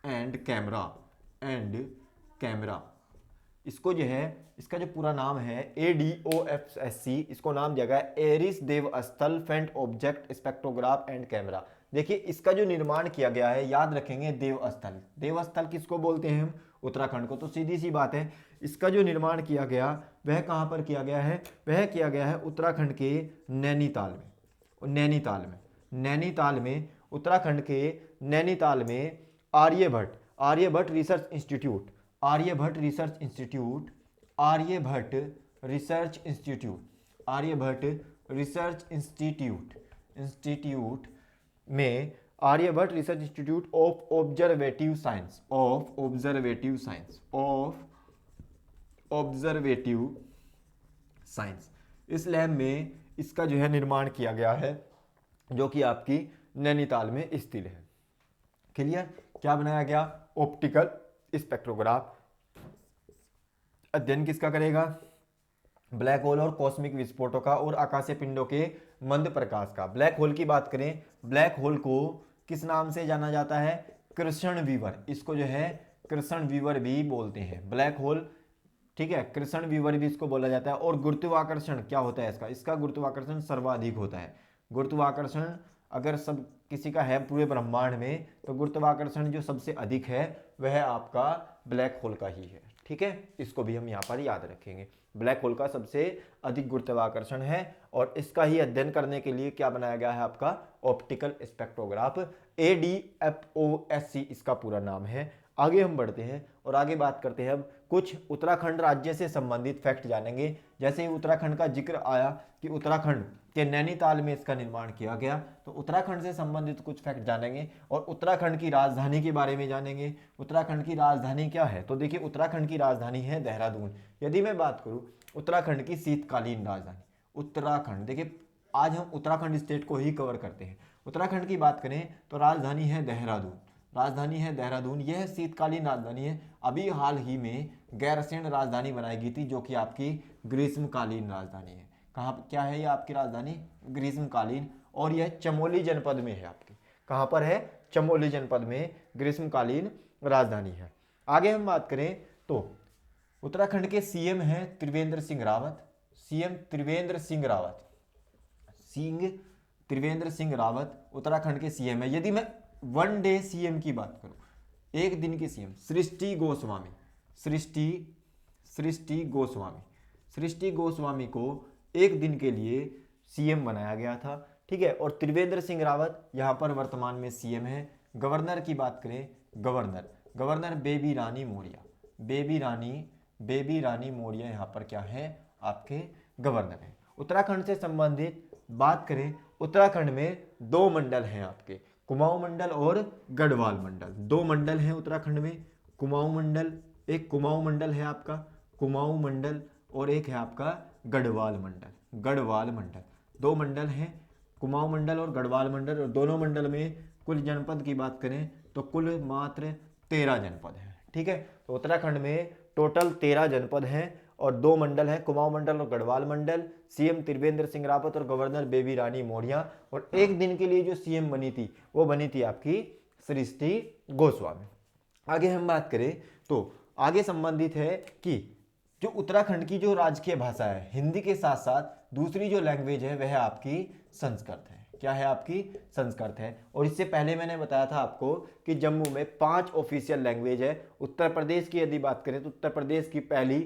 Speaker 1: and camera, and camera. इसको जो है, इसका जो पूरा नाम है ADOFSC, इसको नाम दिया गया एरिस देव स्थल फेंट ऑब्जेक्ट स्पेक्ट्रोग्राफ एंड कैमरा। देखिए इसका जो निर्माण किया गया है, याद रखेंगे देवस्थल, देवस्थल किसको बोलते हैं हम, उत्तराखंड को। तो सीधी सी बात है, इसका जो निर्माण किया गया वह कहाँ पर किया गया है, वह किया गया है उत्तराखंड के नैनीताल में, नैनीताल में, नैनीताल में, उत्तराखंड के नैनीताल में Aryabhatta, Aryabhatta research institute, Aryabhatta research institute, Aryabhatta research institute, Aryabhatta research institute, institute में, Aryabhatta research institute of observative science, of observative science, of observative science, इस लैब में इसका जो है निर्माण किया गया है, जो कि आपकी नैनीताल में स्थित है। क्लियर? क्या बनाया गया, ऑप्टिकल स्पेक्ट्रोग्राफ। अध्ययन किसका करेगा, ब्लैक होल और कॉस्मिक विस्फोटों का और आकाशीय पिंडों के मंद प्रकाश का। ब्लैक होल की बात करें, ब्लैक होल को किस नाम से जाना जाता है, कृष्ण वीवर, इसको जो है कृष्ण वीवर भी बोलते हैं, ब्लैक होल, ठीक है, कृष्ण वीवर भी इसको बोला जाता है। और गुरुत्वाकर्षण क्या होता है इसका, इसका गुरुत्वाकर्षण सर्वाधिक होता है। गुरुत्वाकर्षण अगर सब किसी का है पूरे ब्रह्मांड में, तो गुरुत्वाकर्षण जो सबसे अधिक है वह आपका ब्लैक होल का ही है, ठीक है, इसको भी हम यहाँ पर याद रखेंगे। ब्लैक होल का सबसे अधिक गुरुत्वाकर्षण है, और इसका ही अध्ययन करने के लिए क्या बनाया गया है आपका, ऑप्टिकल स्पेक्ट्रोग्राफ, ADFOSC इसका पूरा नाम है। आगे हम बढ़ते हैं और आगे बात करते हैं, अब कुछ उत्तराखंड राज्य से संबंधित फैक्ट जानेंगे। जैसे ही उत्तराखंड का जिक्र आया कि उत्तराखंड के नैनीताल में इसका निर्माण किया गया, तो उत्तराखंड से संबंधित कुछ फैक्ट जानेंगे और उत्तराखंड की राजधानी के बारे में जानेंगे। उत्तराखंड की राजधानी क्या है, तो देखिए उत्तराखंड की राजधानी है देहरादून। यदि मैं बात करूं उत्तराखंड की शीतकालीन राजधानी, उत्तराखंड, देखिए आज हम उत्तराखंड स्टेट को ही कवर करते हैं। उत्तराखंड की बात करें तो राजधानी है देहरादून, राजधानी है देहरादून, यह शीतकालीन राजधानी है। अभी हाल ही में गैरसैंण राजधानी बनाई गई थी, जो कि आपकी ग्रीष्मकालीन राजधानी है। कहाँ क्या है ये आपकी राजधानी, ग्रीष्मकालीन, और यह चमोली जनपद में है आपकी। कहाँ पर है, चमोली जनपद में ग्रीष्मकालीन राजधानी है। आगे हम बात करें तो उत्तराखंड के CM हैं त्रिवेंद्र सिंह रावत, CM त्रिवेंद्र सिंह रावत, त्रिवेंद्र सिंह रावत उत्तराखंड के CM है। यदि मैं वन डे CM की बात करूं, एक दिन की CM, सृष्टि गोस्वामी, सृष्टि गोस्वामी, सृष्टि गोस्वामी को एक दिन के लिए CM बनाया गया था, ठीक है। और त्रिवेंद्र सिंह रावत यहाँ पर वर्तमान में CM है। गवर्नर की बात करें, गवर्नर बेबी रानी मौर्य, बेबी रानी मौर्य यहाँ पर क्या है, आपके गवर्नर है। उत्तराखंड से संबंधित बात करें, उत्तराखंड में 2 मंडल हैं आपके, कुमाऊं मंडल और गढ़वाल मंडल। 2 मंडल हैं उत्तराखंड में, कुमाऊं मंडल, एक कुमाऊं मंडल है आपका, कुमाऊं मंडल, और एक है आपका गढ़वाल मंडल, गढ़वाल मंडल। 2 मंडल हैं, कुमाऊं मंडल और गढ़वाल मंडल। और दोनों मंडल में कुल जनपद की बात करें तो कुल मात्र 13 जनपद हैं, ठीक है। तो उत्तराखंड में टोटल 13 जनपद हैं और 2 मंडल हैं, कुमाऊं मंडल और गढ़वाल मंडल। CM त्रिवेंद्र सिंह रावत और गवर्नर बेबी रानी मौर्य। और एक दिन के लिए जो CM बनी थी वो बनी थी आपकी सृष्टि गोस्वामी। आगे हम बात करें तो आगे संबंधित है कि जो उत्तराखंड की जो राजकीय भाषा है, हिंदी के साथ साथ दूसरी जो लैंग्वेज है वह आपकी संस्कृत है। क्या है, आपकी संस्कृत है। और इससे पहले मैंने बताया था आपको कि जम्मू में 5 ऑफिशियल लैंग्वेज है। उत्तर प्रदेश की यदि बात करें तो उत्तर प्रदेश की पहली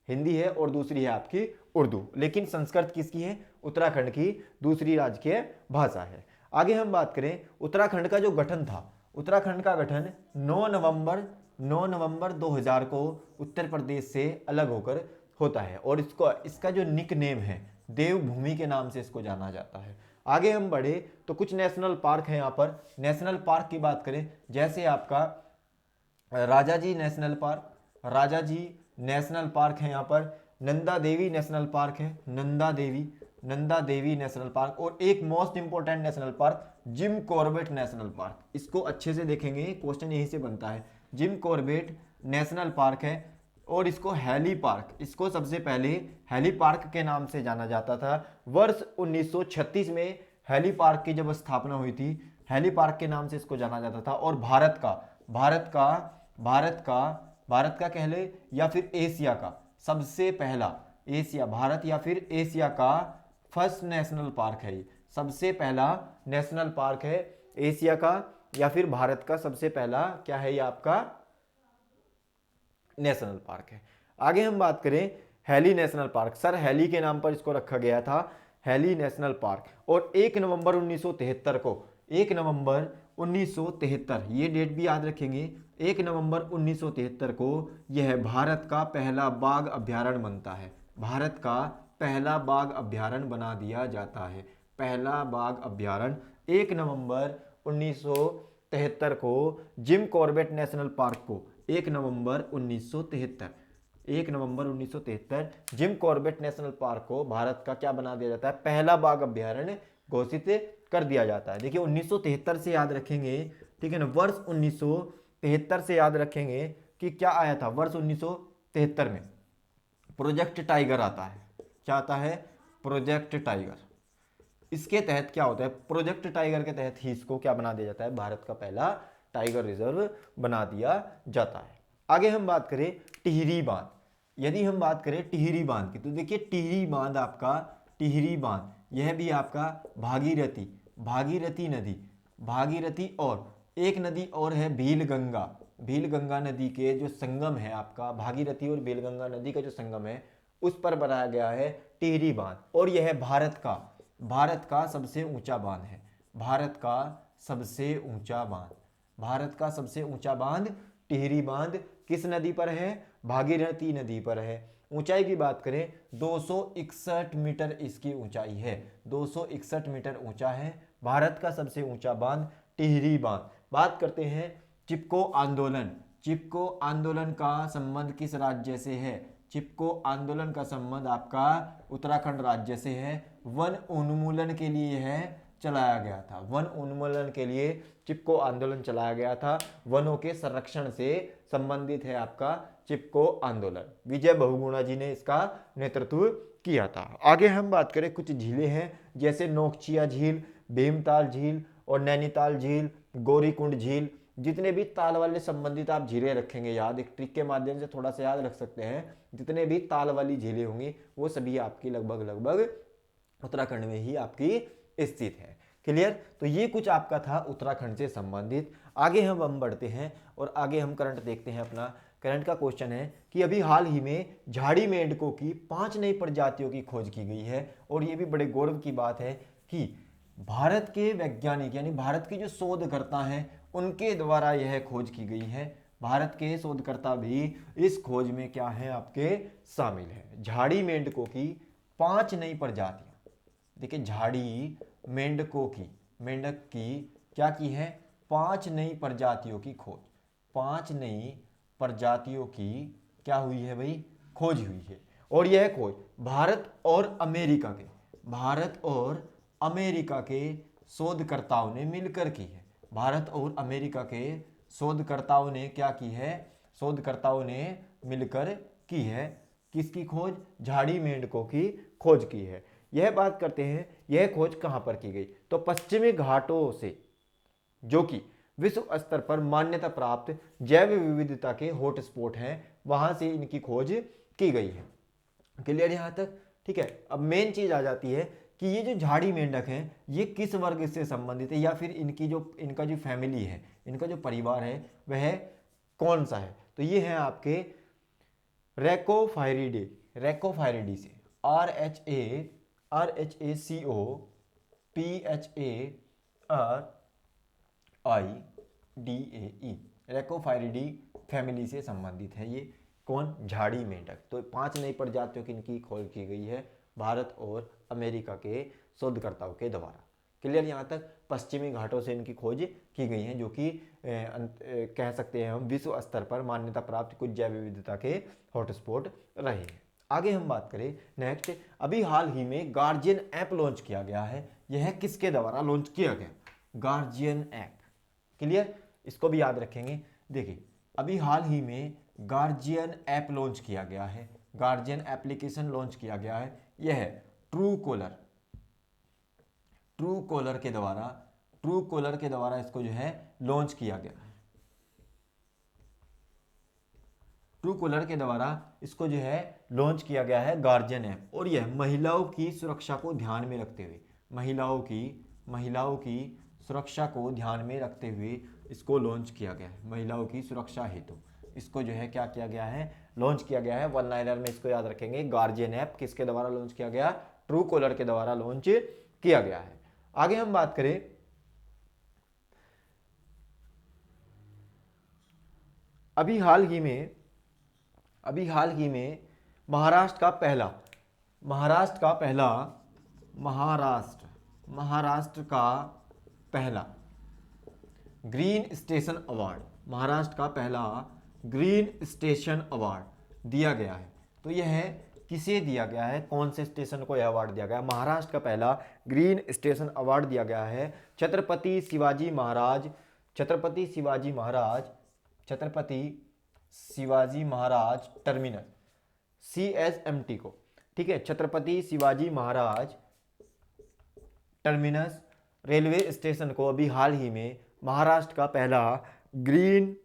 Speaker 1: हिंदी है और दूसरी है आपकी उर्दू, लेकिन संस्कृत किसकी है, उत्तराखंड की दूसरी राजकीय भाषा है। आगे हम बात करें उत्तराखंड का जो गठन था उत्तराखंड का गठन 9 नवंबर 2000 को उत्तर प्रदेश से अलग होकर होता है और इसका जो निक नेम है देवभूमि के नाम से इसको जाना जाता है। आगे हम बढ़े तो कुछ नेशनल पार्क हैं यहाँ पर। नेशनल पार्क की बात करें जैसे आपका Rajaji national park, Rajaji national park है यहाँ पर। नंदा देवी नेशनल पार्क है, नंदा देवी नेशनल पार्क। और एक most important national park Jim Corbett national park. इसको अच्छे से देखेंगे, क्वेश्चन यहीं से बनता है। जिम कॉर्बेट नेशनल पार्क है और इसको हैली पार्क, इसको सबसे पहले हैली पार्क के नाम से जाना जाता था। वर्ष 1936 में हैली पार्क की जब स्थापना हुई थी, हैली पार्क के नाम से इसको जाना जाता था। और भारत का कह ले या फिर एशिया का सबसे पहला, भारत या फिर एशिया का फर्स्ट नेशनल पार्क है ये। सबसे पहला नेशनल पार्क है एशिया का या फिर भारत का सबसे पहला क्या है ये आपका नेशनल पार्क है। आगे हम बात करें Hailey National Park, Sir Hailey के नाम पर इसको रखा गया था, हैली नेशनल पार्क। और 1 नवंबर 1973 को, 1 नवंबर 1973, ये डेट भी याद रखेंगे, 1 नवंबर 1973 को यह भारत का पहला बाघ अभ्यारण्य बनता है। भारत का पहला बाघ अभ्यारण्य बना दिया जाता है। पहला बाघ अभ्यारण्य 1 नवंबर 1973 को जिम कॉर्बेट नेशनल पार्क को 1 नवंबर 1973 जिम कॉर्बेट नेशनल पार्क को भारत का क्या बना दिया जाता है, पहला बाघ अभ्यारण्य घोषित कर दिया जाता है। देखिए 1973 से याद रखेंगे, ठीक है ना, वर्ष 1973 से याद रखेंगे कि क्या आया था। वर्ष 1973 में प्रोजेक्ट टाइगर आता है। क्या आता है, प्रोजेक्ट टाइगर। इसके तहत क्या होता है, प्रोजेक्ट टाइगर के तहत ही इसको क्या बना दिया जाता है, भारत का पहला टाइगर रिजर्व बना दिया जाता है। आगे हम बात करें टिहरी बांध। यदि हम बात करें टिहरी बांध की तो देखिए टिहरी बांध आपका, टिहरी बांध यह भी आपका भागीरथी नदी, भागीरथी और एक नदी और है भीलगंगा, भीलगंगा नदी के जो संगम है आपका, भागीरथी और भीलगंगा नदी का जो संगम है उस पर बनाया गया है टिहरी बांध। और यह भारत का सबसे ऊंचा बांध है। भारत का सबसे ऊंचा बांध, भारत का सबसे ऊंचा बांध टिहरी बांध किस नदी पर है, भागीरथी नदी पर है। ऊंचाई की बात करें 261 मीटर इसकी ऊंचाई है, 261 मीटर ऊंचा है भारत का सबसे ऊंचा बांध टिहरी बांध। बात करते हैं चिपको आंदोलन। चिपको आंदोलन का संबंध किस राज्य से है, चिपको आंदोलन का संबंध आपका उत्तराखंड राज्य से है। वन उन्मूलन के लिए है चलाया गया था, वन उन्मूलन के लिए चिपको आंदोलन चलाया गया था। वनों के संरक्षण से संबंधित है आपका चिपको आंदोलन। विजय बहुगुणा जी ने इसका नेतृत्व किया था। आगे हम बात करें कुछ झीलें हैं जैसे नोकचिया झील, भीमताल झील और नैनीताल झील, गौरीकुंड झील। जितने भी ताल वाले संबंधित आप झीलें रखेंगे याद, एक ट्रिक के माध्यम से थोड़ा सा याद रख सकते हैं, जितने भी ताल वाली झीलें होंगी वो सभी आपकी लगभग उत्तराखंड में ही आपकी स्थित है। क्लियर, तो ये कुछ आपका था उत्तराखंड से संबंधित। आगे हम बढ़ते हैं और आगे हम करंट देखते हैं। अपना करंट का क्वेश्चन है कि अभी हाल ही में झाड़ी मेंढकों की 5 नई प्रजातियों की खोज की गई है। और ये भी बड़े गौरव की बात है कि भारत के वैज्ञानिक यानी भारत के जो शोधकर्ता हैं उनके द्वारा यह खोज की गई है। भारत के शोधकर्ता भी इस खोज में क्या है आपके शामिल है। झाड़ी मेंढकों की 5 नई प्रजातियां, देखिए झाड़ी मेंढकों की, मेंढक की क्या की है, 5 नई प्रजातियों की खोज, 5 नई प्रजातियों की क्या हुई है भाई, खोज हुई है। और यह खोज भारत और अमेरिका के शोधकर्ताओं ने मिलकर की है। भारत और अमेरिका के शोधकर्ताओं ने क्या की है, शोधकर्ताओं ने मिलकर की है। किसकी खोज, झाड़ी मेंढकों की खोज की है। यह बात करते हैं यह खोज कहां पर की गई, तो पश्चिमी घाटों से, जो कि विश्व स्तर पर मान्यता प्राप्त जैव विविधता के हॉटस्पॉट हैं, वहां से इनकी खोज की गई है। क्लियर यहां तक, ठीक है। अब मेन चीज आ जाती है कि ये जो झाड़ी मेंढक हैं ये किस वर्ग से संबंधित है या फिर इनका जो फैमिली है, इनका जो परिवार है वह कौन सा है। तो ये है आपके रैकोफायरिडे, रैकोफायरिडी से, RHACOPHARI DAE, रेकोफायरिडी फैमिली से संबंधित है। ये कौन? झाड़ी मेंढक। तो 5 नई प्रजातियों की इनकी खोज की गई है भारत और अमेरिका के शोधकर्ताओं के द्वारा। क्लियर? यहाँ तक पश्चिमी घाटों से इनकी खोज की गई है, जो कि कह सकते हैं हम विश्व स्तर पर मान्यता प्राप्त कुछ जैव विविधता के हॉटस्पॉट रहे हैं। आगे हम बात करें नेक्स्ट, अभी हाल ही में गार्जियन ऐप लॉन्च किया गया है। यह किसके द्वारा लॉन्च किया गया? Guardian app. क्लियर? इसको भी याद रखेंगे। देखिए, अभी हाल ही में गार्जियन ऐप लॉन्च किया गया है, गार्जियन एप्लीकेशन लॉन्च किया गया है। यह है ट्रू कॉलर के द्वारा इसको जो है लॉन्च किया गया है। ट्रू कॉलर के द्वारा इसको जो है लॉन्च किया गया है गार्जियन ऐप। और यह महिलाओं की सुरक्षा को ध्यान में रखते हुए, महिलाओं की सुरक्षा को ध्यान में रखते हुए इसको लॉन्च किया गया है। महिलाओं की सुरक्षा हेतु इसको जो है क्या किया गया है? लॉन्च किया गया है। वन लाइनर में इसको याद रखेंगे, गार्जियन ऐप किसके द्वारा लॉन्च किया गया? ट्रू कॉलर के द्वारा लॉन्च किया गया है। आगे हम बात करें, अभी हाल ही में महाराष्ट्र का पहला ग्रीन स्टेशन अवार्ड दिया गया है। तो यह किसे दिया गया है? कौन से स्टेशन को यह अवार्ड दिया गया? महाराष्ट्र का पहला ग्रीन स्टेशन अवार्ड दिया गया है छत्रपति शिवाजी महाराज टर्मिनस, CSMT को। ठीक है, Chhatrapati Shivaji Maharaj terminus railway station को अभी हाल ही में महाराष्ट्र का पहला ग्रीन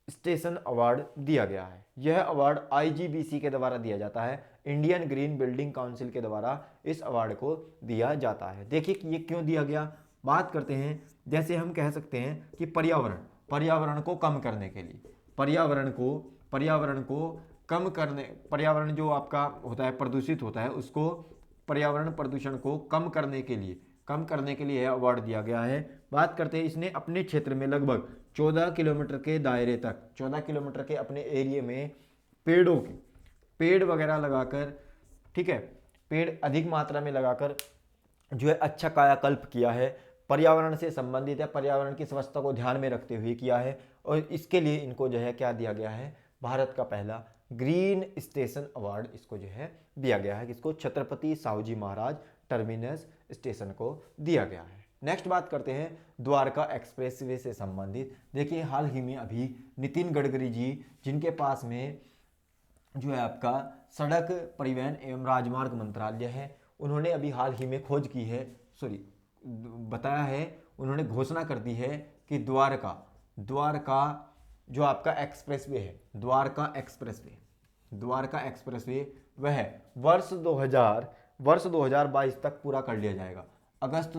Speaker 1: स्टेशन अवार्ड दिया गया है। यह अवार्ड IGBC के द्वारा दिया जाता है, इंडियन ग्रीन बिल्डिंग काउंसिल के द्वारा इस अवार्ड को दिया जाता है। देखिए कि ये क्यों दिया गया, बात करते हैं। जैसे हम कह सकते हैं कि पर्यावरण को कम करने के लिए, पर्यावरण जो आपका होता है प्रदूषित होता है, उसको पर्यावरण प्रदूषण को कम करने के लिए यह अवार्ड दिया गया है। बात करते हैं, इसने अपने क्षेत्र में लगभग 14 किलोमीटर के दायरे तक, 14 किलोमीटर के अपने एरिया में पेड़ वगैरह लगाकर, ठीक है, पेड़ अधिक मात्रा में लगाकर जो है अच्छा कायाकल्प किया है, पर्यावरण से संबंधित है, पर्यावरण की स्वच्छता को ध्यान में रखते हुए किया है। और इसके लिए इनको जो है क्या दिया गया है? भारत का पहला ग्रीन स्टेशन अवार्ड इसको जो है दिया गया है, किसको? छत्रपति साहूजी महाराज टर्मिनस स्टेशन को दिया गया है। नेक्स्ट बात करते हैं द्वारका एक्सप्रेसवे से संबंधित। देखिए, हाल ही में अभी नितिन गडकरी जी, जिनके पास में जो है आपका सड़क परिवहन एवं राजमार्ग मंत्रालय है, उन्होंने अभी हाल ही में उन्होंने घोषणा कर दी है कि द्वारका जो आपका एक्सप्रेसवे है, द्वारका एक्सप्रेसवे वह वर्ष 2022 तक पूरा कर लिया जाएगा। अगस्त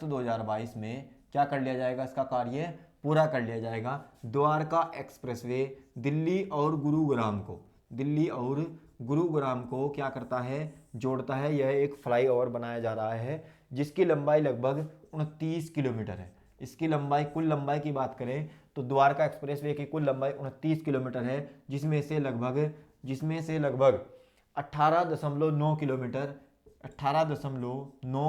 Speaker 1: 2022 में क्या कर लिया जाएगा? इसका कार्य पूरा कर लिया जाएगा। द्वारका एक्सप्रेसवे दिल्ली और गुरुग्राम को क्या करता है? जोड़ता है। यह एक फ्लाईओवर बनाया जा रहा है जिसकी लंबाई लगभग 29 किलोमीटर है। इसकी लंबाई, कुल लंबाई की बात करें तो द्वारका एक्सप्रेसवे की कुल लंबाई 29 किलोमीटर है, जिसमें से लगभग 18.9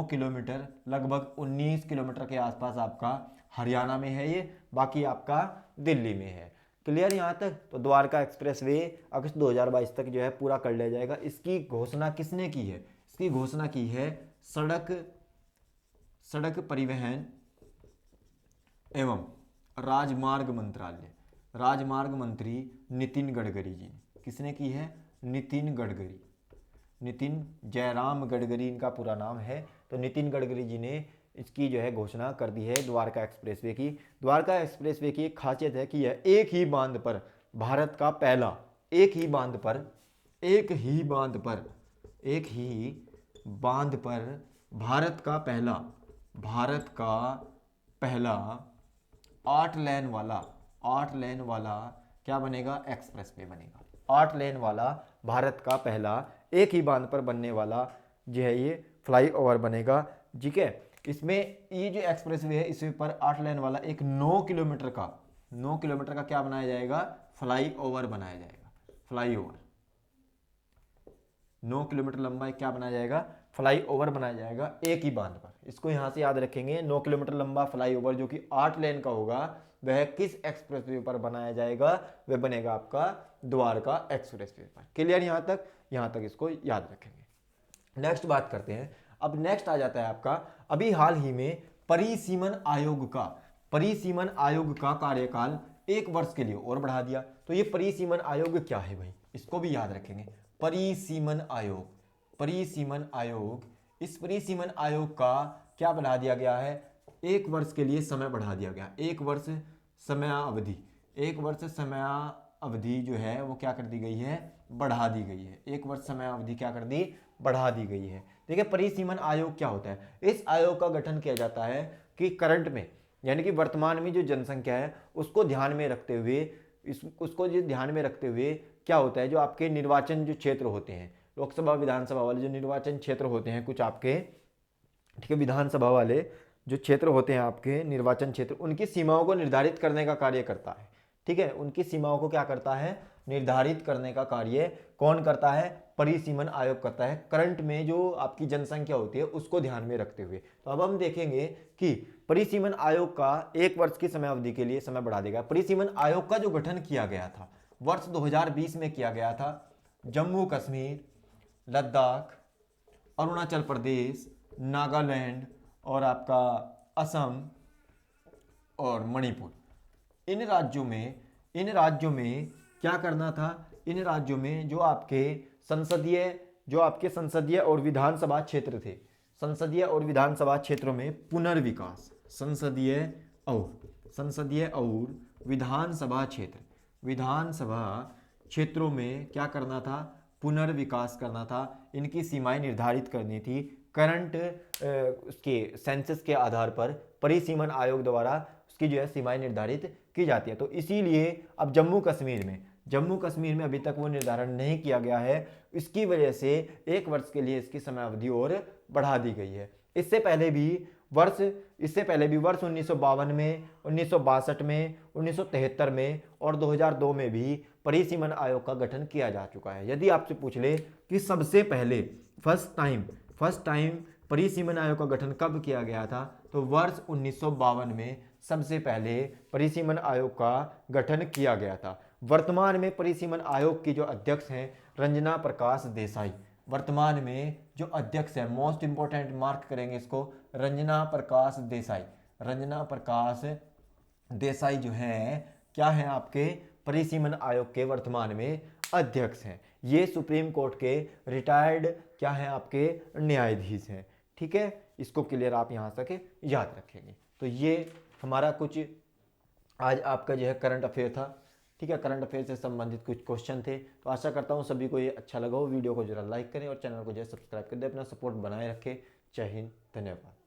Speaker 1: किलोमीटर लगभग 19 किलोमीटर के आसपास आपका हरियाणा में है ये, बाकी आपका दिल्ली में है। क्लियर यहाँ तक? तो द्वारका एक्सप्रेसवे अगस्त 2022 तक जो है पूरा कर लिया जाएगा। इसकी घोषणा किसने की है? इसकी घोषणा की है सड़क परिवहन एवं राजमार्ग मंत्री नितिन गडकरी जी ने। किसने की है? नितिन जयराम गडकरी इनका पूरा नाम है। तो नितिन गडकरी जी ने इसकी जो है घोषणा कर दी है द्वारका एक्सप्रेसवे की। द्वारका एक्सप्रेसवे की एक खासियत है कि यह एक ही बांध पर भारत का पहला 8 लेन वाला क्या बनेगा? एक्सप्रेसवे बनेगा। 8 लेन वाला भारत का पहला एक ही बांध पर बनने वाला जो है ये फ्लाईओवर बनेगा। ठीक है, इसमें ये जो एक्सप्रेसवे है इसके ऊपर 8 लेन वाला एक 9 किलोमीटर का क्या बनाया जाएगा, फ्लाई ओवर बनाया जाएगा, फ्लाई ओवर। 9 किलोमीटर लंबा क्या बनाया जाएगा, फ्लाई ओवर बनाया जाएगा एक ही बांध पर। इसको यहां से याद रखेंगे, 9 किलोमीटर लंबा फ्लाई ओवर जो कि 8 लेन का होगा, वह किस एक्सप्रेसवे पर बनाया जाएगा, वह बनेगा आपका द्वारका एक्सप्रेसवे पर। क्लियर यहां तक इसको याद रखेंगे। नेक्स्ट बात करते हैं। अब नेक्स्ट आ जाता है आपका, अभी हाल ही में परिसीमन आयोग का कार्यकाल 1 वर्ष के लिए और बढ़ा दिया। तो ये परिसीमन आयोग क्या है भाई, इसको भी याद रखेंगे। परिसीमन आयोग, इस परिसीमन आयोग का क्या बढ़ा दिया गया है, 1 वर्ष के लिए समय बढ़ा दिया गया। 1 वर्ष समयावधि जो है वो क्या कर दी गई है, बढ़ा दी गई है। 1 वर्ष समयावधि क्या कर दी, बढ़ा दी गई है। देखिए परिसीमन आयोग क्या होता है, इस आयोग का गठन किया जाता है कि करंट में, यानी कि वर्तमान में जो जनसंख्या है उसको ध्यान में रखते हुए क्या होता है, जो आपके निर्वाचन जो क्षेत्र होते हैं, लोकसभा विधानसभा वाले जो निर्वाचन क्षेत्र होते हैं कुछ आपके, ठीक है, विधानसभा वाले जो क्षेत्र होते हैं आपके निर्वाचन क्षेत्र, उनकी सीमाओं को निर्धारित करने का कार्य करता है। ठीक है, उनकी सीमाओं को क्या करता है, निर्धारित करने का कार्य कौन करता है, परिसीमन आयोग करता है, करंट में जो आपकी जनसंख्या होती है उसको ध्यान में रखते हुए। तो अब हम देखेंगे कि परिसीमन आयोग का 1 वर्ष की समयावधि के लिए समय बढ़ा देगा। परिसीमन आयोग का जो गठन किया गया था वर्ष 2020 में किया गया था, जम्मू कश्मीर, लद्दाख, अरुणाचल प्रदेश, नागालैंड और आपका असम और मणिपुर, इन राज्यों में क्या करना था, इन राज्यों में जो आपके संसदीय और विधानसभा क्षेत्र थे, संसदीय और विधानसभा क्षेत्रों में पुनर्विकास, संसदीय और विधानसभा क्षेत्रों में क्या करना था, पुनर्विकास करना था। इनकी सीमाएं निर्धारित करनी थी करंट उसके सेंसस के आधार पर परिसीमन आयोग द्वारा उसकी जो है सीमाएं निर्धारित की जाती है। तो इसीलिए अब जम्मू कश्मीर में अभी तक वो निर्धारण नहीं किया गया है, इसकी वजह से 1 वर्ष के लिए इसकी समयावधि और बढ़ा दी गई है। इससे पहले भी वर्ष 1952 में, 1962 में, 1973 में और 2002 में भी परिसीमन आयोग का गठन किया जा चुका है। यदि आपसे पूछ ले कि सबसे पहले फर्स्ट टाइम परिसीमन आयोग का गठन कब किया गया था, तो वर्ष 1952 में सबसे पहले परिसीमन आयोग का गठन किया गया था। वर्तमान में परिसीमन आयोग की जो अध्यक्ष हैं रंजना प्रकाश देसाई, वर्तमान में जो अध्यक्ष है, मोस्ट इंपोर्टेंट मार्क करेंगे इसको, रंजना प्रकाश देसाई जो है क्या है, आपके परिसीमन आयोग के वर्तमान में अध्यक्ष हैं। ये सुप्रीम कोर्ट के रिटायर्ड क्या हैं, आपके न्यायाधीश हैं। ठीक है, इसको क्लियर आप यहाँ तक याद रखेंगे। तो ये हमारा कुछ आज आपका जो है करंट अफेयर था। ठीक है, करंट अफेयर से संबंधित कुछ क्वेश्चन थे। तो आशा करता हूँ सभी को ये अच्छा लगा हो। वीडियो को जरा लाइक करें और चैनल को जो है सब्सक्राइब कर दें, अपना सपोर्ट बनाए रखें। जय हिंद, धन्यवाद।